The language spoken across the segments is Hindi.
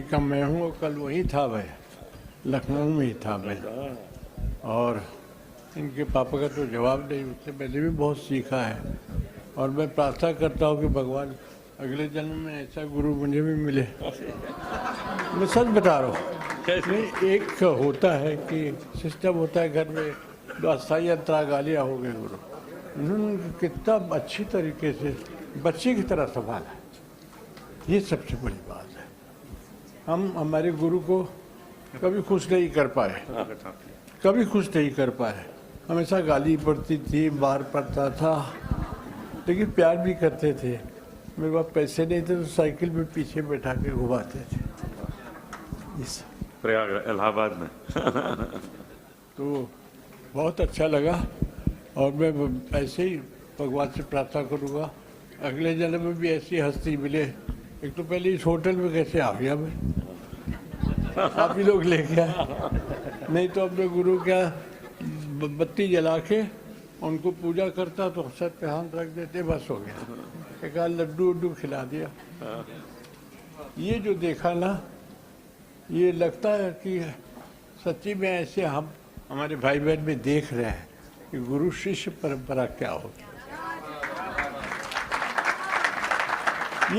वहीं का मैं हूँ और कल वहीं था मैं, लखनऊ में ही था मैं। और इनके पापा का तो जवाब नहीं, उससे पहले भी बहुत सीखा है। और मैं प्रार्थना करता हूँ कि भगवान अगले जन्म में ऐसा गुरु मुझे भी मिले। मैं सच बता रहा हूँ। एक होता है कि सिस्टम होता है घर में, जो अस्थायी अंतरागालियाँ हो गए गुरु, उन्होंने कितना अच्छी तरीके से बच्चे की तरह संभाला, ये सबसे बड़ी बात है। हम हमारे गुरु को कभी खुश नहीं कर पाए, कभी खुश नहीं कर पाए। हमेशा गाली पड़ती थी, मार पड़ता था, लेकिन प्यार भी करते थे। मेरे पास पैसे नहीं थे तो साइकिल में पीछे बैठा के घुमाते थे प्रयाग इलाहाबाद में। तो बहुत अच्छा लगा और मैं ऐसे ही भगवान से प्रार्थना करूँगा अगले जन्म में भी ऐसी हस्ती मिले। एक तो पहले इस होटल में कैसे आ गया मैं, आप ही लोग ले गया, नहीं तो अपने गुरु क्या बत्ती जला के उनको पूजा करता तो सर पे हाथ रख देते, बस हो गया। एक आध लड्डू उड्डू खिला दिया। ये जो देखा ना, ये लगता है कि सच्ची में ऐसे हम हमारे भाई बहन में देख रहे हैं कि गुरु शिष्य परंपरा क्या होगी।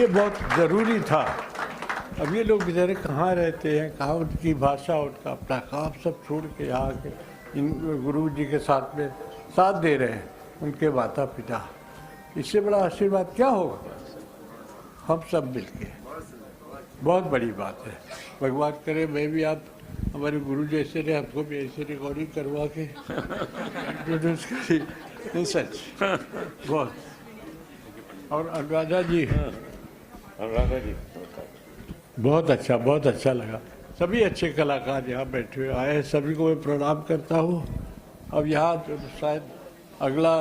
ये बहुत ज़रूरी था। अब ये लोग बेचारे कहाँ रहते हैं, कहाँ उनकी भाषा, उनका अपना काम सब छोड़ के यहाँ के इन गुरु जी के साथ में साथ दे रहे हैं उनके माता पिता। इससे बड़ा आशीर्वाद क्या होगा, हम सब मिलके, बहुत बड़ी बात है। भगवान करे मैं भी आप हमारे गुरु जैसे रहे, हमको भी ऐसे रिकॉर्डिंग करवा के इंट्रोड्यूस करिए। नहीं सच बहुत। और अनुराधा जी बहुत अच्छा लगा। सभी अच्छे कलाकार यहाँ बैठे हुए आए हैं, सभी को मैं प्रणाम करता हूँ। अब यहाँ तो शायद अगला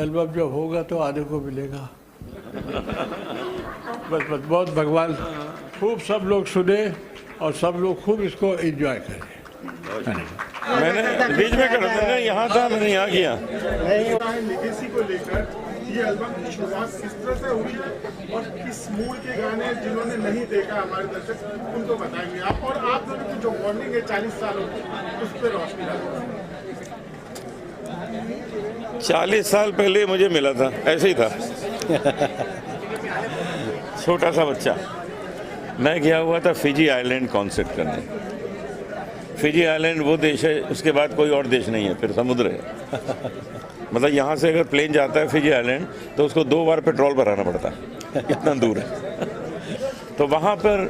एल्बम जब होगा तो आने को मिलेगा। बस बहुत भगवान खूब सब लोग सुने और सब लोग खूब इसको एंजॉय करें। मैंने बीच में मैंने यहाँ था, मैंने यहाँ किया। लेगेसी को लेकर ये एल्बम की शुरुआत किस तरह से हुई है और किस मूड के गाने जिन्होंने नहीं देखा हमारे दर्शक उनको बताएंगे आप, और आप दोनों की जो बॉन्डिंग है 40 सालों की, उस पर रोशनी डालेंगे। 40 साल पहले मुझे मिला था, ऐसे ही था। छोटा सा बच्चा, मैं गया हुआ था फिजी आइलैंड कॉन्सर्ट करने। फिजी आइलैंड वो देश है, उसके बाद कोई और देश नहीं है, फिर समुद्र है। मतलब यहाँ से अगर प्लेन जाता है फिजी आइलैंड तो उसको 2 बार पेट्रोल भराना पड़ता है, इतना दूर है। तो वहाँ पर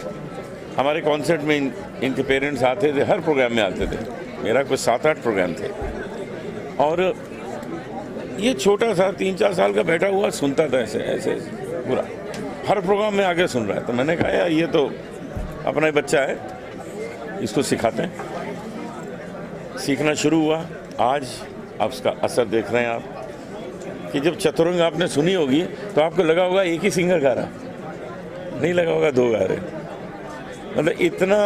हमारे कॉन्सर्ट में इनके पेरेंट्स आते थे, हर प्रोग्राम में आते थे। मेरा कुछ 7-8 प्रोग्राम थे और ये छोटा सा 3-4 साल का बैठा हुआ सुनता था ऐसे ऐसे पूरा, हर प्रोग्राम में आके सुन रहा है। तो मैंने कहा यार ये तो अपना ही बच्चा है, इसको सिखाते हैं। सीखना शुरू हुआ। आज आप उसका असर देख रहे हैं आप कि जब चतुरंग आपने सुनी होगी तो आपको लगा होगा एक ही सिंगर गा रहा, नहीं लगा होगा 2 गा रहे। मतलब इतना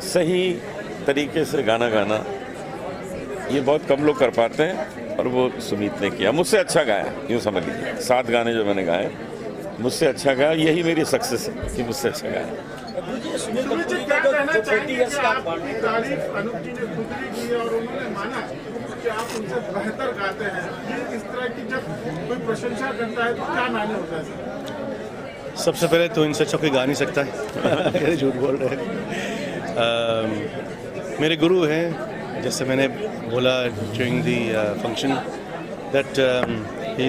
सही तरीके से गाना गाना ये बहुत कम लोग कर पाते हैं, और वो सुमित ने किया। मुझसे अच्छा गाया, यूँ समझ लीजिए। 7 गाने जो मैंने गाए मुझसे अच्छा गाया, यही मेरी सक्सेस है कि मुझसे अच्छा गाया। आप उनसे बेहतर गाते हैं, ये इस तरह की जब कोई प्रशंसा करता है तो क्या मायने होता है सर? सबसे पहले तो इनसे अच्छा कोई गा नहीं सकता है। झूठ बोल रहे हैं। मेरे गुरु हैं, जैसे मैंने बोला during the function that he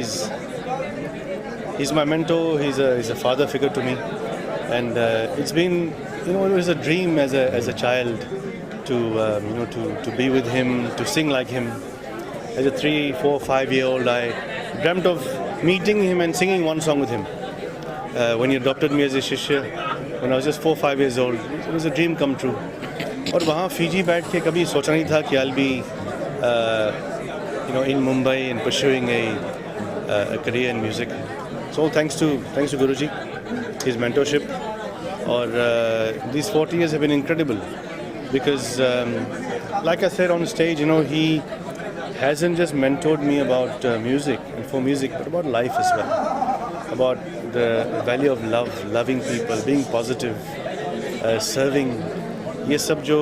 is my mentor, he is a father figure to me, and it's been it was a dream as a child to be with him, to sing like him. As a 3, 4, 5-year-old, I dreamt of meeting him and singing one song with him. When he adopted me as a shishya, when I was just 4, 5 years old, it was a dream come true. और वहाँ फिजी बैठ के कभी सोचा नहीं था कि I'll be, in Mumbai and pursuing a career in music. So thanks to Guruji, his mentorship, और these 40 years have been incredible. Because like I said on stage, he hasn't just mentored me about music and for music, but about life as well, about the value of love, loving people, being positive, serving, ये सब जो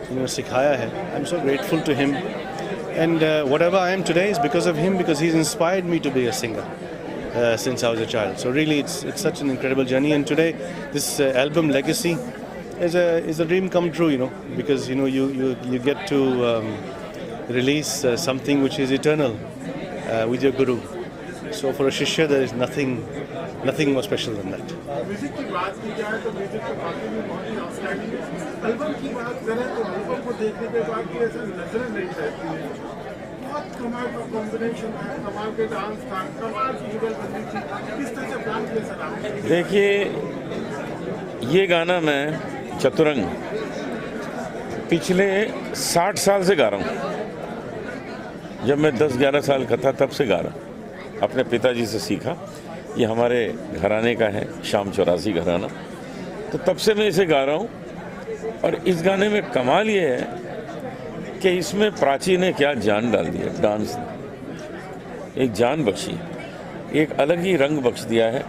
इन्होंने सिखाया है, I am so grateful to him, and whatever I am today is because of him, because he is inspired me to be a singer since I was a child. So really it's such an incredible journey, and today this album Legacy is a dream come true, you know, because you know you get to release something which is eternal with your guru. So for a shishya there is nothing more special than that. Music की बात की जाए तो म्यूजिक तो बाकी भी बहुत ही आउटस्टैंडिंग है। एल्बम की बात करें तो एल्बम को देखने के बाद भी ऐसा नजरें नहीं रहती है। बहुत कमाल का कॉम्बिनेशन है, कमाल के डांस था, कमाल की जुगलबंदी थी। किस तरह से प्लान किया सर आपने? देखिए, ये गाना मैं चतुरंग पिछले 60 साल से गा रहा हूँ। जब मैं 10-11 साल का था तब से गा रहा हूँ, अपने पिताजी से सीखा। ये हमारे घराने का है, शाम 84 घराना, तो तब से मैं इसे गा रहा हूँ। और इस गाने में कमाल ये है कि इसमें प्राची ने क्या जान डाल दिया, डांस ने एक जान बख्शी, एक अलग ही रंग बख्श दिया है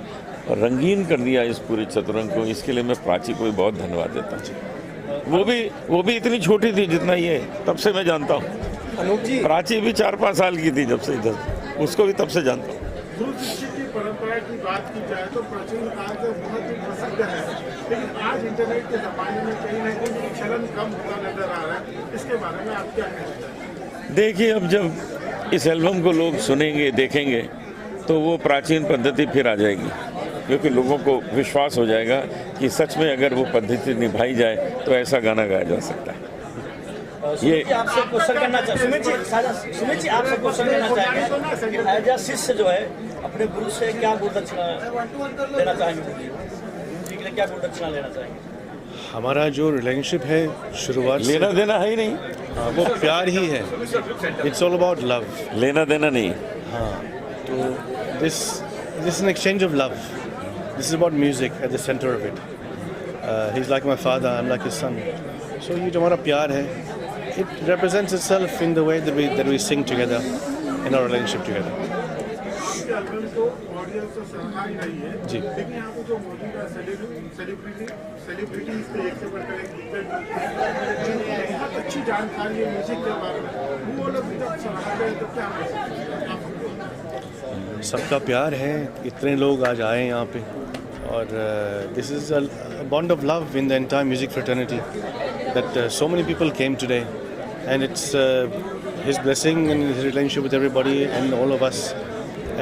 और रंगीन कर दिया इस पूरे चतुरंग को। इसके लिए मैं प्राची को भी बहुत धन्यवाद देता हूँ। वो भी इतनी छोटी थी जितना ये, तब से मैं जानता हूँ। अनूप जी, प्राची भी 4-5 साल की थी जब से इधर, उसको भी तब से जानता हूँ। गुरु शिष्य की परंपरा की बात की जाए तो प्राचीन काल से बहुत ही प्रसिद्ध है, लेकिन आज इंटरनेट के ज़माने में कहीं ना कहीं चलन कम होता नजर आ रहा है। इसके बारे में आप क्या कहते हैं? देखिए, अब जब इस एल्बम को लोग सुनेंगे, देखेंगे, तो वो प्राचीन पद्धति फिर आ जाएगी, क्योंकि लोगों को विश्वास हो जाएगा कि सच में अगर वो पद्धति निभाई जाए तो ऐसा गाना गाया जा सकता है। ये आपसे क्वेश्चन करना सुमित जी आपसे क्वेश्चन करना चाहेंगे, एज अ शिष्य जो है अपने गुरु से क्या गुरु दक्षिणा लेना चाहेंगे? गुरु जी के लिए क्या गुरु दक्षिणा लेना चाहेंगे? हमारा जो रिलेशनशिप है शुरुआत से, लेना देना है ही नहीं, हाँ, वो प्यार ही है। It's all about love. लेना देना नहीं। हाँ, तो this is an exchange of love. This is about music at the centre of it. He is like my father, I am like his son. So ये जो हमारा प्यार है, it represents itself in the way that we sing together in our relationship together. Album को ऑडियंस तो सराहा ही रही है जी। लेकिन यहाँ पे जो मौजूदा सेलिब्रिटीज थे, एक से बढ़कर एक दिग्गज, बहुत अच्छी जानकारी है म्यूजिक के बारे में, वो लोग भी जब सराहा गए तो क्या मैसेज? सबका प्यार है, इतने लोग आज आए यहाँ पे, और this is a bond of love in the entire music fraternity that so many people came today, and it's his blessing and his relationship with everybody and all of us,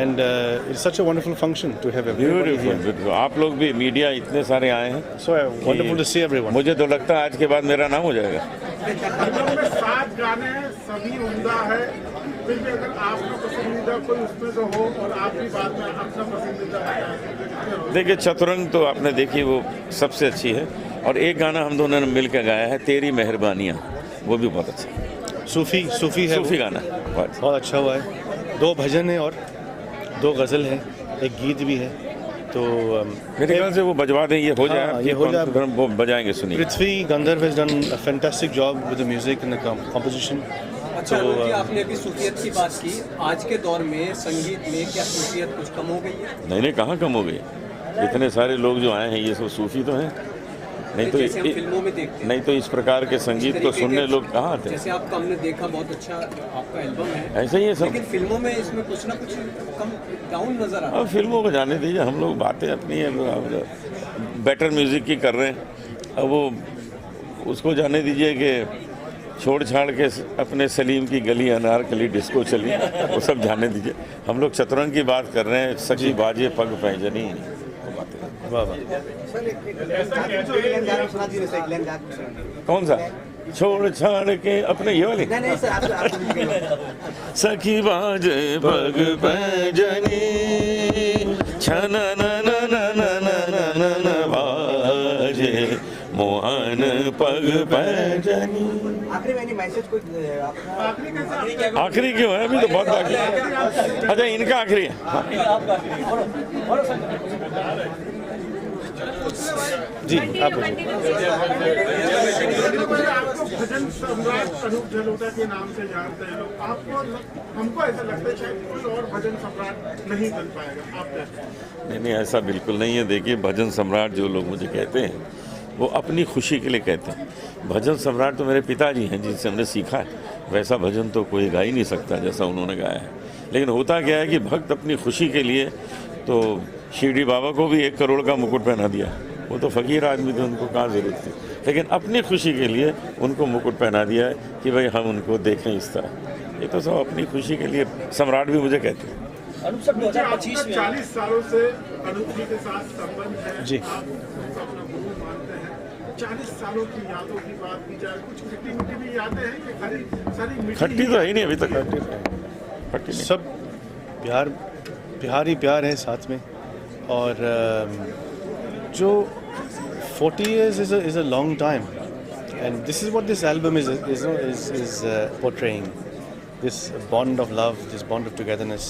and it's such a wonderful function to have everybody here. Beautiful. आप लोग भी, मीडिया इतने सारे आए हैं, So wonderful to see everyone. मुझे तो लगता है आज के बाद मेरा नाम हो जाएगा। एल्बम में 7 गाने हैं, सभी उम्दा है, फिर भी अगर आपका पसंदीदा कोई उसमें तो हो और आप भी बाद में अपना पसंदीदा बताएं। देखिए, चतुरंग तो आपने देखी, वो सबसे अच्छी है, और एक गाना हम दोनों ने मिलकर गाया है, तेरी मेहरबानियाँ, वो भी बहुत अच्छा है। सूफी है, सूफी गाना बहुत अच्छा हुआ है। 2 भजन है और 2 गज़ल है, एक गीत भी है, तो मेरे ख्याल से वो बजवा दें, ये हो जाए, हाँ, ये हो जाए। वो बजाएंगे, सुनिए। पृथ्वी गंधर्व has done a fantastic job with the music and the composition. अच्छा अनूप जी, आपने अभी सूफियत की बात की, आज के दौर में संगीत में क्या सूफियत कुछ कम हो गई है? नहीं, कहाँ कम हो गई, इतने सारे लोग जो आए हैं ये सब सूफी तो हैं। नहीं तो जैसे हम फिल्मों में देखते हैं, नहीं तो इस प्रकार के संगीत को सुनने लोग कहाँ आते हैं? जैसे आपका हमने देखा, बहुत अच्छा आपका एल्बम है, ऐसे ही है सब। लेकिन फिल्मों में इसमें कुछ ना कुछ कम डाउन नजर आ रहा है। अब फिल्मों को जाने दीजिए, हम लोग बातें अपनी बेटर म्यूजिक की कर रहे हैं। अब वो उसको जाने दीजिए कि छोड़ छाड़ के अपने सलीम की गली अनारकली डिस्को चली, वो सब जाने दीजिए। हम लोग चतुरंग की बात कर रहे हैं, सची बाजे पग पैंजनी, वाह वाह। कौन सा? छोड़ छाड़ के अपने ये वाली सखी बाजे पग पैंजनी छन न न न न न न बाजे मोहन पग पैंजनी। आखिरी क्यों है? अभी तो बहुत बाकी है। अच्छा, इनका आखिरी है। जी आप पूछिए। आपको भजन सम्राट अनूप जलोटा के नाम से जानते हैं लोग, आपको हमको ऐसा लगता है शायद कोई और भजन सम्राट नहीं बन पाएगा, आप क्या कहते हैं? नहीं, ऐसा बिल्कुल नहीं है। देखिए, भजन सम्राट जो लोग मुझे कहते हैं वो अपनी खुशी के लिए कहते हैं। भजन सम्राट तो मेरे पिताजी हैं जिनसे हमने सीखा है। वैसा भजन तो कोई गा ही नहीं सकता जैसा उन्होंने गाया है। लेकिन होता क्या है कि भक्त अपनी खुशी के लिए, तो शिरडी बाबा को भी 1 करोड़ का मुकुट पहना दिया। वो तो फ़कीर आदमी थे, उनको कहाँ ज़रूरत थी, लेकिन अपनी खुशी के लिए उनको मुकुट पहना दिया है कि भाई हम उनको देखें इस तरह। ये तो सब अपनी खुशी के लिए सम्राट भी मुझे कहते हैं। अनूप सर 2025 में 40 सालों से अनूप जी के साथ संबंध है, जी। आप उनको अपना गुरु मानते हैं। 40 सालों की यादों की बात की जाए, कुछ खट्टी मीठी भी यादें हैं कि सारी मीठी खट्टी तो है ही नहीं अभी तक, खट्टी नहीं। सब प्यार ही प्यार है साथ में। और जो 40 years is a long time, and this is what this album is portraying, this bond of love, this bond of togetherness.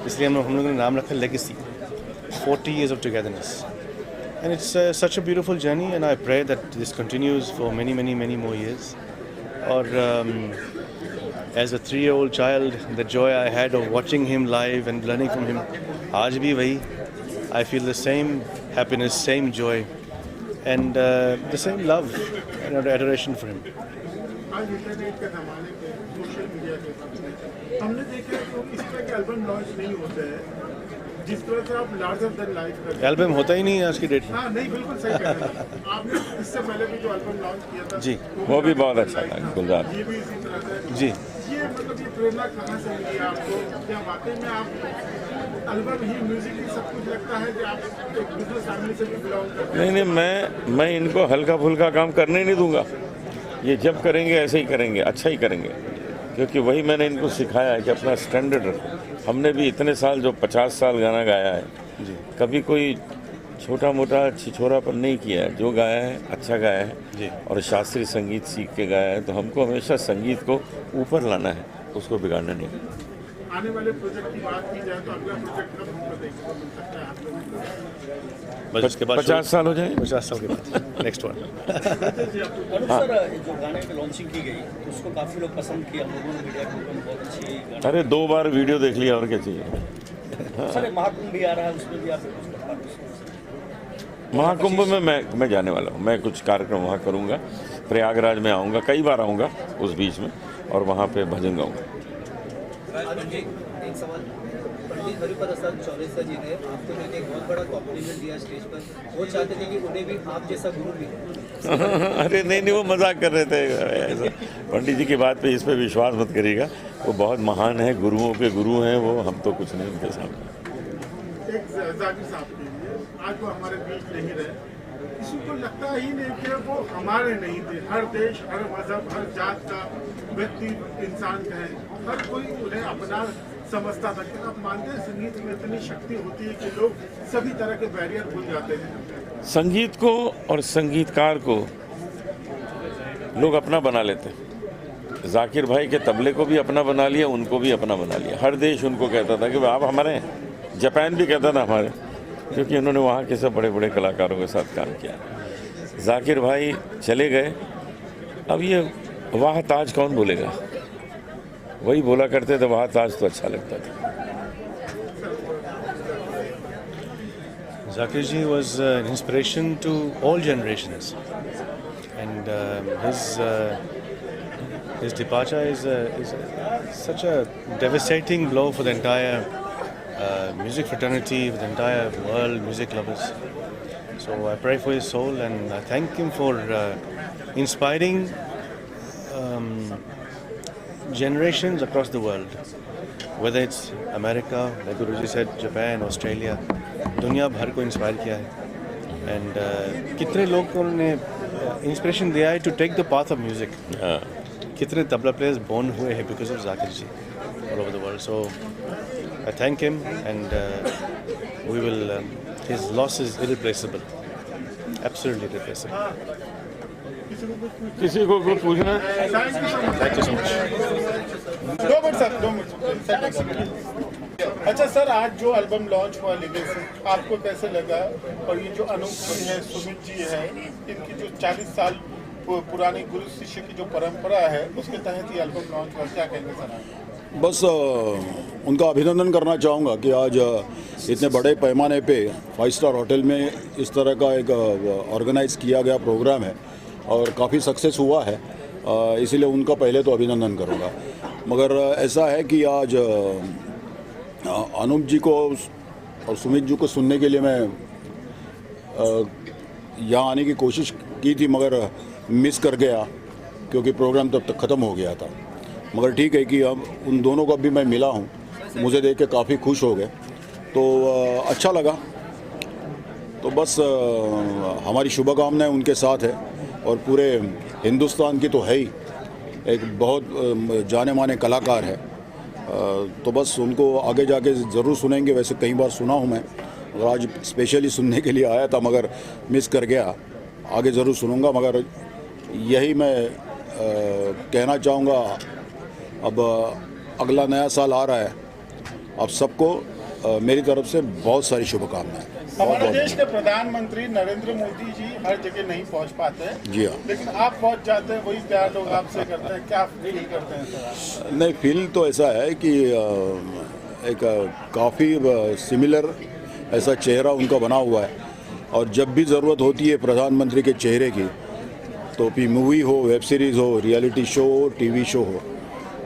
इसलिए हम लोगों ने नाम रखा legacy, 40 years of togetherness, and it's such a beautiful journey, and I pray that this continues for many more years. Or as a 3-year-old child, the joy I had of watching him live and learning from him, आज भी वही, I feel the same happiness, same joy, and the same love and adoration for him. आज इंटरनेट के ज़माने पे, सोशल मीडिया के ज़माने पे, हमने देखा कि इस तरह के एल्बम लॉन्च नहीं होते हैं जिस तरह से आप लार्जर देन लाइफ करते हैं। एल्बम होता ही नहीं है आज की डेट में। हाँ, नहीं, बिल्कुल सही कह रहे हैं। आपने इससे पहले भी जो एल्बम लॉन्च किया था, जी, वो भी बहुत अच्छा था, गुलजार। ये भी इसी तरह से। जी, ये मतलब ये प्रेरणा कहाँ से मिली आपको? क्या वाकई में आप एल्बम ही, म्यूजिक ही सब कुछ लगता है कि आप एक बिजनेस फैमिली से भी बिलोंग करते हैं? नहीं, मैं इनको हल्का फुल्का काम करने ही नहीं दूंगा। ये जब करेंगे ऐसे ही करेंगे, अच्छा ही करेंगे, क्योंकि वही मैंने इनको सिखाया है कि अपना स्टैंडर्ड रखो। हमने भी इतने साल, जो 50 साल गाना गाया है, कभी कोई छोटा मोटा छिछोरापन नहीं किया है। जो गाया है अच्छा गाया है, और शास्त्रीय संगीत सीख के गाया है। तो हमको हमेशा संगीत को ऊपर लाना है, उसको बिगाड़ना नहीं। आने वाले प्रोजेक्ट की बात की जाए तो अगला प्रोजेक्ट कब हमको देखने को मिल सकता है आप लोगों को? बस उसके बाद 50 साल हो जाए, 50 साल के बाद नेक्स्ट वन। अनूप सर, जो गाने की लॉन्चिंग की गई उसको काफ़ी लोग पसंद किया, लोगों ने मीडिया के ऊपर बहुत अच्छी गाना। अरे 2 बार वीडियो देख लिया, और क्या चाहिए। सर महाकुंभ भी आ रहा है, उसमें भी आप महाकुंभ में मैं जाने वाला हूँ। मैं कुछ कार्यक्रम वहाँ करूँगा, प्रयागराज में आऊँगा, कई बार आऊँगा उस बीच में, और वहाँ पे भजन गाऊँगा। एक सवाल, पंडित हरिप्रसाद चौरसिया जी ने आपको मैंने एक बहुत बड़ा कॉम्प्लीमेंट दिया स्टेज पर। वो चाहते थे कि उन्हें भी आप जैसा गुरु मिले। अरे नहीं, वो मजाक कर रहे थे ऐसा। पंडित जी की बात पे, इस पे विश्वास मत करिएगा। वो बहुत महान है, गुरुओं के गुरु हैं वो, हम तो कुछ नहीं उनके सामने। एक जाकिर साहब के लिए, आज वो हमारे बीच नहीं रहे, किसी को लगता ही नहीं कि वो हमारे नहीं थे। हर देश, हर मजहब, हर जात का व्यक्ति, इंसान कहे, हर कोई उन्हें अपना समझता था। कि आप मानते हैं संगीत में इतनी शक्ति होती है कि लोग सभी तरह के बैरियर भूल जाते हैं? संगीत को और संगीतकार को लोग अपना बना लेते हैं। जाकिर भाई के तबले को भी अपना बना लिया, उनको भी अपना बना लिया। हर देश उनको कहता था कि आप हमारे हैं। जापान भी कहता था हमारे, क्योंकि उन्होंने वहाँ के सब बड़े बड़े कलाकारों के साथ काम किया। जाकिर भाई चले गए, अब ये वाह ताज कौन बोलेगा? वही बोला करते थे, वाह ताज तो अच्छा लगता था। Zakir ji was an inspiration to all generations, and his departure is such a devastating blow for the entire music fraternity, for the entire world, music lovers. So I pray for his soul, and I thank him for inspiring generations across the world, whether it's America, like Guruji said, Japan, Australia, दुनिया भर को इंस्पायर किया है। एंड कितने लोग को उन्होंने इंस्पिरेशन दिया है to take the path of music. कितने तबला प्लेयर्स बोर्न हुए हैं because of Zakir ji all over the world. So I thank him, and we will, his loss is irreplaceable, absolutely irreplaceable. किसी को कुछ पूछना है? Thank you so much. 2 minute sir, 2 minute. अच्छा सर, आज जो एल्बम लॉन्च हुआ लेगेसी, आपको कैसे लगा? और ये जो अनूप जी है, सुमित जी है, इनकी जो 40 साल पुरानी गुरु शिष्य की जो परंपरा है, उसके तहत ये एल्बम लॉन्च हुआ, क्या कहेंगे सर आप? बस उनका अभिनंदन करना चाहूँगा कि आज इतने बड़े पैमाने पे 5 स्टार होटल में इस तरह का एक ऑर्गेनाइज किया गया प्रोग्राम है और काफ़ी सक्सेस हुआ है, इसीलिए उनका पहले तो अभिनंदन करूँगा। मगर ऐसा है कि आज अनूप जी को और सुमित जी को सुनने के लिए मैं यहाँ आने की कोशिश की थी, मगर मिस कर गया क्योंकि प्रोग्राम तब तक ख़त्म हो गया था। मगर ठीक है कि अब उन दोनों को भी मैं मिला हूँ, मुझे देख के काफ़ी खुश हो गए, तो अच्छा लगा। तो बस हमारी शुभकामनाएं उनके साथ है और पूरे हिंदुस्तान की तो है ही, एक बहुत जाने माने कलाकार है। तो बस उनको आगे जाके ज़रूर सुनेंगे। वैसे कई बार सुना हूँ मैं और आज स्पेशली सुनने के लिए आया था, मगर मिस कर गया। आगे ज़रूर सुनूंगा, मगर यही मैं कहना चाहूँगा, अब अगला नया साल आ रहा है, अब सबको मेरी तरफ से बहुत सारी शुभकामनाएं। हमारे देश के प्रधानमंत्री नरेंद्र मोदी जी हर जगह नहीं पहुंच पाते हैं, जी हाँ, लेकिन आप पहुंच जाते हैं, वही प्यार लोग आपसे करते हैं, क्या फील करते हैं सर आप? नहीं, फील तो ऐसा है कि एक काफ़ी सिमिलर ऐसा चेहरा उनका बना हुआ है और जब भी ज़रूरत होती है प्रधानमंत्री के चेहरे की, तो फिर मूवी हो, वेब सीरीज़ हो, रियलिटी शो हो, टीवी शो हो,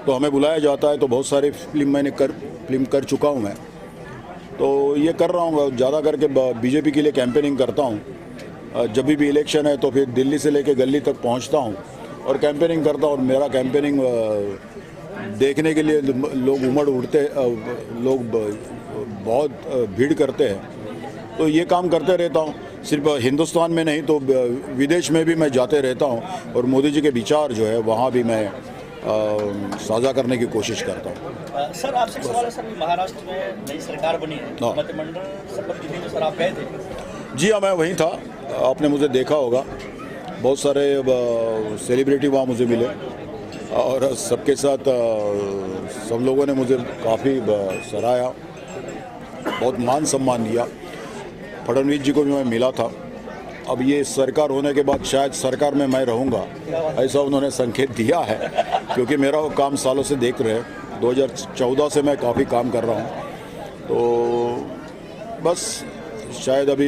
तो हमें बुलाया जाता है। तो बहुत सारे फिल्म कर चुका हूँ मैं, तो ये कर रहा हूँ। ज़्यादा करके बीजेपी के लिए कैंपेनिंग करता हूँ। जब भी इलेक्शन है तो फिर दिल्ली से लेके गली तक पहुँचता हूँ और कैंपेनिंग करता हूँ। और मेरा कैंपेनिंग देखने के लिए लोग उमड़ उठते, लोग बहुत भीड़ करते हैं। तो ये काम करते रहता हूँ, सिर्फ हिंदुस्तान में नहीं तो विदेश में भी मैं जाते रहता हूँ और मोदी जी के विचार जो है वहाँ भी मैं साझा करने की कोशिश करता हूँ। सर आपसे सवाल है, सर महाराष्ट्र में नई सरकार बनी है, मंत्रिमंडल शपथ विधि में सर आप गए थे? जी हाँ, मैं वहीं था, आपने मुझे देखा होगा। बहुत सारे सेलिब्रिटी वहाँ मुझे मिले और सबके साथ सब लोगों ने मुझे काफ़ी सराहा, बहुत मान सम्मान दिया। फडणवीस जी को भी मैं मिला था। अब ये सरकार होने के बाद शायद सरकार में मैं रहूँगा, ऐसा उन्होंने संकेत दिया है, क्योंकि मेरा वो काम सालों से देख रहे हैं। 2014 से मैं काफ़ी काम कर रहा हूँ, तो बस शायद अभी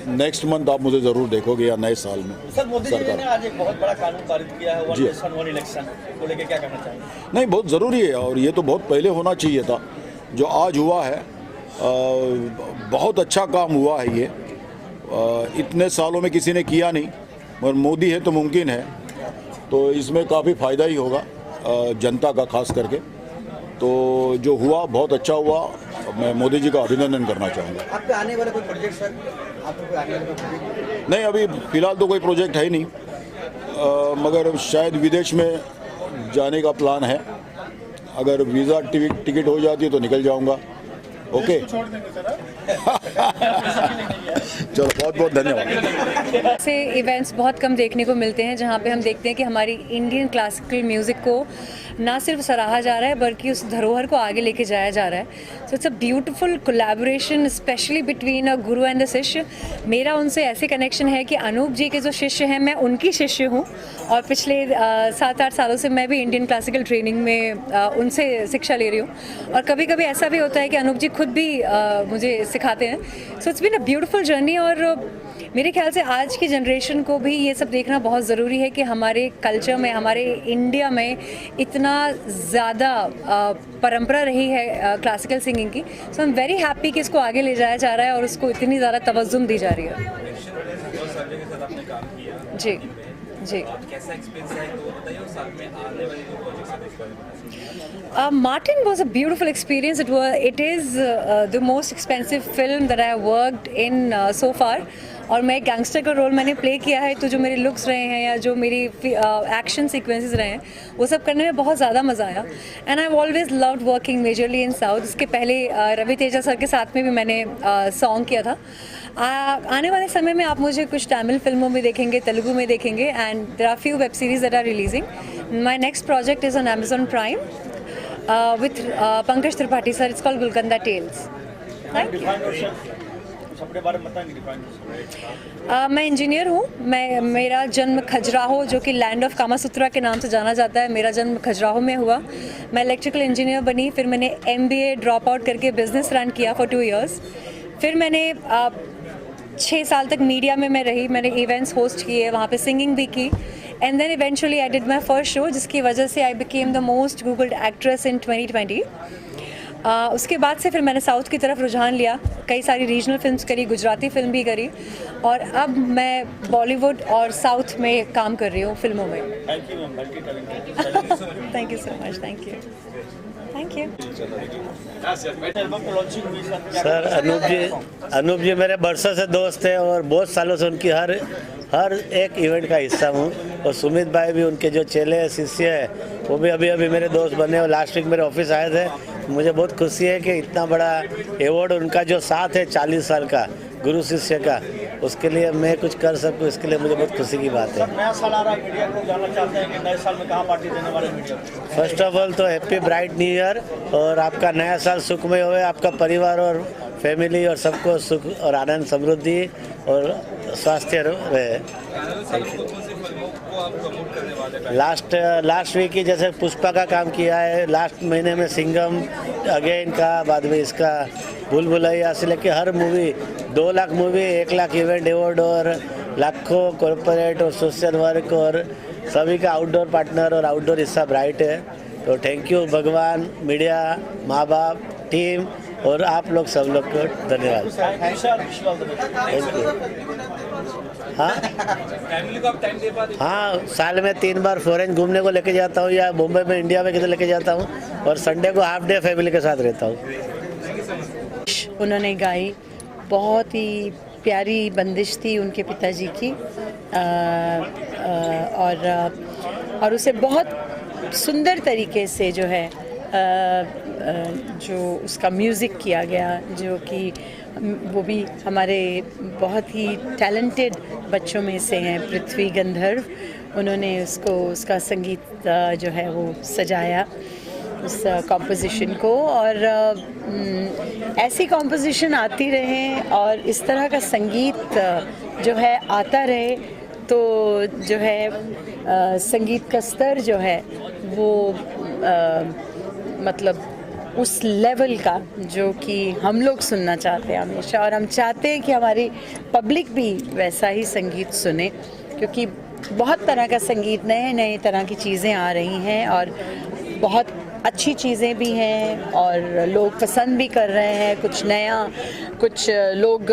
नेक्स्ट मंथ आप मुझे ज़रूर देखोगे या नए साल में। सर मोदी जी ने आज एक बहुत बड़ा कानून पारित किया है, 1 नेशन 1 इलेक्शन को लेकर क्या कहना चाहेंगे? नहीं, बहुत ज़रूरी है और ये तो बहुत पहले होना चाहिए था। जो आज हुआ है बहुत अच्छा काम हुआ है। ये इतने सालों में किसी ने किया नहीं, मगर मोदी है तो मुमकिन है, तो इसमें काफ़ी फ़ायदा ही होगा जनता का खास करके। तो जो हुआ बहुत अच्छा हुआ, मैं मोदी जी का अभिनंदन करना चाहूँगा। आपके आने वाला कोई प्रोजेक्ट सर? आपको कोई आने वाला प्रोजेक्ट? नहीं, अभी फ़िलहाल तो कोई प्रोजेक्ट है नहीं, मगर शायद विदेश में जाने का प्लान है। अगर वीज़ा टिकट हो जाती है तो निकल जाऊँगा। ओके, छोड़ देंगे सर चलो, बहुत बहुत धन्यवाद। से इवेंट्स बहुत कम देखने को मिलते हैं जहाँ पे हम देखते हैं कि हमारी इंडियन क्लासिकल म्यूज़िक को ना सिर्फ सराहा जा रहा है बल्कि उस धरोहर को आगे लेके जाया जा रहा है। So it's a beautiful collaboration specially between a Guru and the शिष्य। मेरा उनसे ऐसे कनेक्शन है कि अनूप जी के जो शिष्य हैं, मैं उनकी शिष्य हूँ और पिछले 7-8 सालों से मैं भी इंडियन क्लासिकल ट्रेनिंग में उनसे शिक्षा ले रही हूँ। और कभी कभी ऐसा भी होता है कि अनूप जी खुद भी मुझे सिखाते हैं। So it's been a beautiful journey और मेरे ख्याल से आज की जनरेशन को भी ये सब देखना बहुत ज़रूरी है कि हमारे कल्चर में, हमारे इंडिया में इतना ज़्यादा परंपरा रही है क्लासिकल सिंगिंग की। सो आई एम वेरी हैप्पी कि इसको आगे ले जाया जा रहा है और उसको इतनी ज़्यादा तवज्जुम दी जा रही है। जी जी, कैसा एक्सपीरियंस है तो बताइए, और साथ में आने वाली जो projects Martin was a beautiful experience. It is the most expensive film that I have worked in so far. और मैं गैंगस्टर का रोल मैंने प्ले किया है, तो जो मेरे लुक्स रहे हैं या जो मेरी एक्शन सीक्वेंसेस रहे हैं, वो सब करने में बहुत ज़्यादा मज़ा आया। And I have always loved working majorly in south. इसके पहले रवि तेजा सर के साथ में भी मैंने सॉन्ग किया था। आने वाले समय में आप मुझे कुछ तमिल फिल्मों में देखेंगे, तेलुगु में देखेंगे, and there are few web series that are releasing. My next project is on Amazon Prime with Pankaj Tripathi sir. It's called Gulkanda Tales. Thank you. अपने बारे में बताएंगे? मैं इंजीनियर हूँ। मेरा जन्म खजुराहो, जो कि लैंड ऑफ कामासूत्रा के नाम से जाना जाता है, मेरा जन्म खजुराहो में हुआ। मैं इलेक्ट्रिकल इंजीनियर बनी, फिर मैंने MBA ड्रॉप आउट करके बिजनेस रन किया फॉर 2 years। फिर मैंने 6 साल तक मीडिया में मैं रही, मैंने इवेंट्स होस्ट किए, वहाँ पे सिंगिंग भी की। And then eventually I did my first show, जिसकी वजह से I became the most googled actress in 2020। उसके बाद से फिर मैंने साउथ की तरफ रुझान लिया, कई सारी रीजनल फिल्म्स करी, गुजराती फिल्म भी करी, और अब मैं बॉलीवुड और साउथ में काम कर रही हूँ फिल्मों में। Thank you ma'am, multi talented. Thank you so much, thank you, thank you. Sir Anoop ji मेरे बरसों से दोस्त हैं और बहुत सालों से उनकी हर एक इवेंट का हिस्सा हूँ, और सुमित भाई भी उनके जो चेले शिष्य हैं वो भी अभी मेरे दोस्त बने, और लास्ट वीक मेरे ऑफिस आए थे। मुझे बहुत खुशी है कि इतना बड़ा अवार्ड उनका जो साथ है 40 साल का गुरु शिष्य का, उसके लिए मैं कुछ कर सकूं, इसके लिए मुझे बहुत खुशी की बात है। नया साल आ रहा है, मीडिया को जानना चाहते हैं कि नए साल में कहाँ पार्टी देने वाले मीडिया? फर्स्ट ऑफ ऑल तो हैप्पी ब्राइट न्यू ईयर, और आपका नया साल सुखमय होवे, आपका परिवार और फैमिली और सबको सुख और आनंद समृद्धि और स्वास्थ्य रहे। लास्ट वीक ही जैसे पुष्पा का काम किया है, लास्ट महीने में सिंघम अगेन का, बाद में इसका भूल भुलैया से लेके हर movie 2 lakh movie, 1 lakh event award और लाखों कॉरपोरेट और सोशल वर्क और सभी का आउटडोर पार्टनर और आउटडोर हिस्सा ब्राइट है। तो थैंक यू भगवान, मीडिया, माँ बाप, टीम और आप लोग सब लोग को धन्यवाद। Thank you. हाँ, साल में 3 बार फॉरेन घूमने को लेके जाता हूँ, या मुंबई में, इंडिया में किधर लेके जाता हूँ, और संडे को हाफ डे फैमिली के साथ रहता हूँ। उन्होंने गाई, बहुत ही प्यारी बंदिश थी उनके पिताजी की, और उसे बहुत सुंदर तरीके से जो है जो उसका म्यूज़िक किया गया, जो कि वो भी हमारे बहुत ही टैलेंटेड बच्चों में से हैं, पृथ्वी गंधर्व। उन्होंने उसका संगीत जो है वो सजाया उस कॉम्पोजिशन को, और ऐसी कॉम्पोजिशन आती रहे और इस तरह का संगीत जो है आता रहे, तो जो है संगीत का स्तर जो है वो मतलब उस लेवल का जो कि हम लोग सुनना चाहते हैं हमेशा, और हम चाहते हैं कि हमारी पब्लिक भी वैसा ही संगीत सुने, क्योंकि बहुत तरह का संगीत, नए तरह की चीज़ें आ रही हैं और बहुत अच्छी चीज़ें भी हैं और लोग पसंद भी कर रहे हैं कुछ नया, कुछ लोग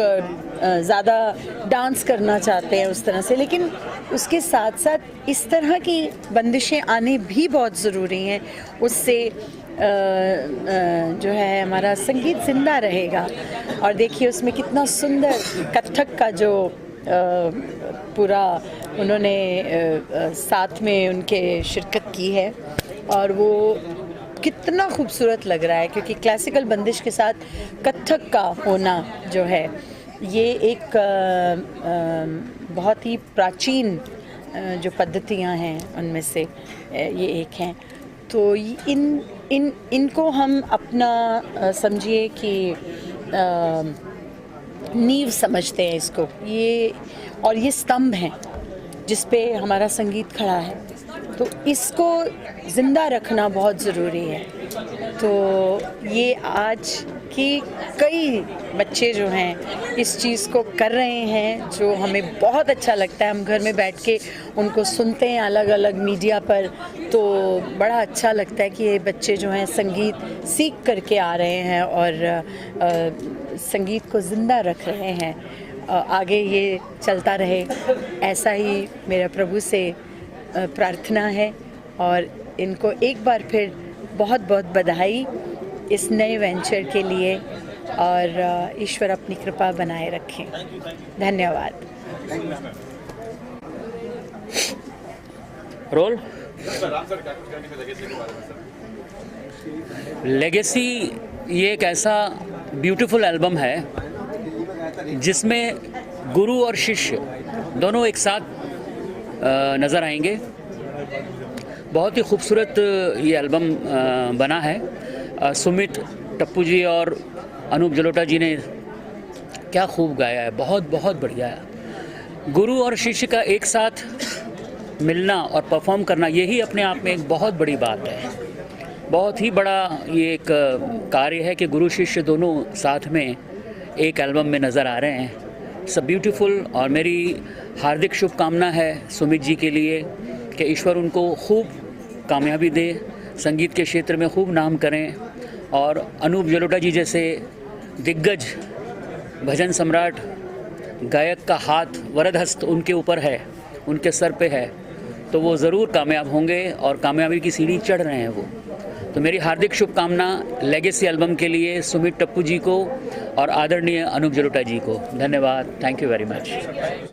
ज़्यादा डांस करना चाहते हैं उस तरह से, लेकिन उसके साथ साथ इस तरह की बंदिशें आने भी बहुत ज़रूरी हैं। उससे जो है हमारा संगीत जिंदा रहेगा। और देखिए उसमें कितना सुंदर कथक का जो पूरा उन्होंने साथ में उनके शिरकत की है, और वो कितना खूबसूरत लग रहा है, क्योंकि क्लासिकल बंदिश के साथ कथक का होना जो है ये एक बहुत ही प्राचीन जो पद्धतियाँ हैं उनमें से ये एक हैं। तो इनको हम अपना समझिए कि नींव समझते हैं इसको, और ये स्तंभ हैं जिस पे हमारा संगीत खड़ा है, तो इसको ज़िंदा रखना बहुत ज़रूरी है। तो ये आज की कई बच्चे जो हैं इस चीज़ को कर रहे हैं, जो हमें बहुत अच्छा लगता है। हम घर में बैठ के उनको सुनते हैं अलग अलग मीडिया पर, तो बड़ा अच्छा लगता है कि ये बच्चे जो हैं संगीत सीख करके आ रहे हैं और संगीत को ज़िंदा रख रहे हैं। आगे ये चलता रहे, ऐसा ही मेरा प्रभु से प्रार्थना है, और इनको एक बार फिर बहुत बहुत बधाई इस नए वेंचर के लिए, और ईश्वर अपनी कृपा बनाए रखें। धन्यवाद। रोल लेगेसी ये एक ऐसा ब्यूटीफुल एल्बम है जिसमें गुरु और शिष्य दोनों एक साथ नज़र आएंगे। बहुत ही खूबसूरत ये एल्बम बना है। सुमित, टप्पू जी और अनूप जलोटा जी ने क्या खूब गाया है, बहुत बहुत बढ़िया है। गुरु और शिष्य का एक साथ मिलना और परफॉर्म करना, यही अपने आप में एक बहुत बड़ी बात है। बहुत ही बड़ा ये एक कार्य है कि गुरु शिष्य दोनों साथ में एक एल्बम में नज़र आ रहे हैं। सब ब्यूटीफुल। और मेरी हार्दिक शुभकामना है सुमित जी के लिए कि ईश्वर उनको खूब कामयाबी दे, संगीत के क्षेत्र में खूब नाम करें, और अनूप जलोटा जी जैसे दिग्गज भजन सम्राट गायक का हाथ, वरद हस्त उनके ऊपर है, उनके सर पे है, तो वो ज़रूर कामयाब होंगे और कामयाबी की सीढ़ी चढ़ रहे हैं वो। तो मेरी हार्दिक शुभकामना लेगेसी एल्बम के लिए सुमित, टप्पू जी को और आदरणीय अनूप जलोटा जी को। धन्यवाद। Thank you very much.